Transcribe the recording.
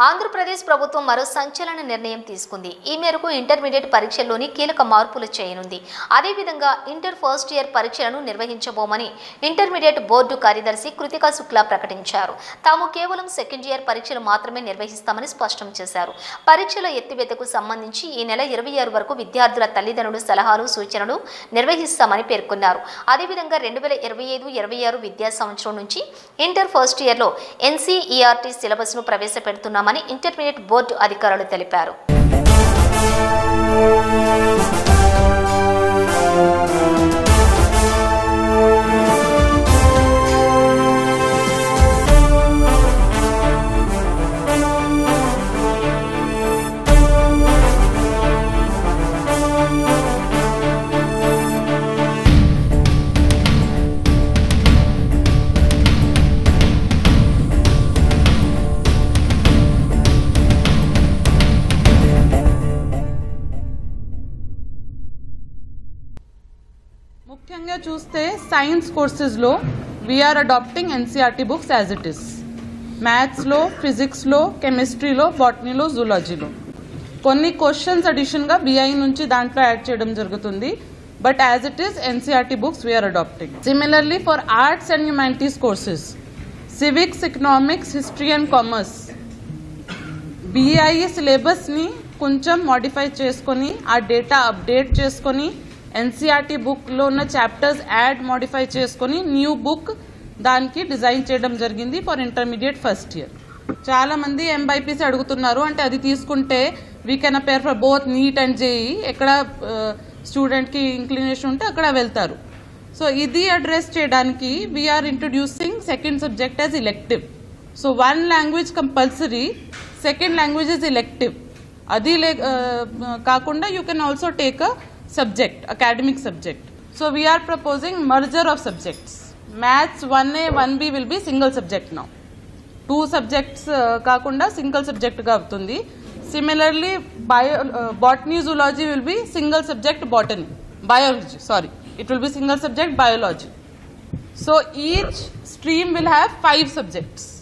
ఆంధ్రప్రదేశ్ ప్రభుత్వం మరో సంచలన నిర్ణయం తీసుకుంది. ఈ మేరకు ఇంటర్మీడియట్ పరీక్షల్లోని కీలక మార్పులు చేయనుంది. అదేవిధంగా ఇంటర్ ఫస్ట్ ఇయర్ పరీక్షలను నిర్వహించబోమని ఇంటర్మీడియట్ బోర్డు కార్యదర్శి కృతికా శుక్లా ప్రకటించారు. తాము కేవలం సెకండ్ ఇయర్ పరీక్షలు మాత్రమే నిర్వహిస్తామని స్పష్టం చేశారు. పరీక్షల ఎత్తివేతకు సంబంధించి ఈ నెల 26 వరకు విద్యార్థుల తల్లిదండ్రుల సలహాలు సూచనలు నిర్వహిస్తామని పేర్కొన్నారు. అదేవిధంగా 2025-26 విద్యా సంవత్సరం నుంచి ఇంటర్ ఫస్ట్ ఇయర్లో NCERT సిలబస్ను ప్రవేశపెడుతున్నామని ఇంటర్మీడియట్ బోర్డు అధికారులు తెలిపారు. ముఖ్యంగా చూస్తే సైన్స్ కోర్సెస్లో we are adapting NCERT books as it is. మ్యాథ్స్లో, ఫిజిక్స్లో, కెమిస్ట్రీలో, బాటనీలో, జూలాజీలో కొన్ని క్వశ్చన్స్ అడిషన్గా BI నుంచి దాంట్లో యాడ్ చేయడం జరుగుతుంది. But as it is NCERT books we are adopting. Similarly for arts and humanities courses, civics, economics, history and commerce, BI సిలబస్ని కొంచెం మోడిఫై చేసుకొని ఆ డేటా అప్డేట్ చేసుకొని NCERT బుక్లో ఉన్న చాప్టర్స్ యాడ్ మోడిఫై చేసుకొని న్యూ బుక్ దానికి డిజైన్ చేయడం జరిగింది ఫర్ ఇంటర్మీడియట్ ఫస్ట్ ఇయర్. చాలామంది MBPC అడుగుతున్నారు, అంటే అది తీసుకుంటే we can appear for both NEET and JEE, ఎక్కడ స్టూడెంట్కి ఇంక్లినేషన్ ఉంటే అక్కడ వెళ్తారు. సో ఇది అడ్రస్ చేయడానికి we are introducing second subject as elective. So 1 language compulsory, second language is elective. అది కాకుండా you can also take a subject, academic subject. So we are proposing merger of subjects. Maths 1A 1B will be single subject now. 2 subjects kaakunda single subject ga avutundi. Similarly botany zoology will be single subject biology, it will be single subject biology. So each stream will have 5 subjects.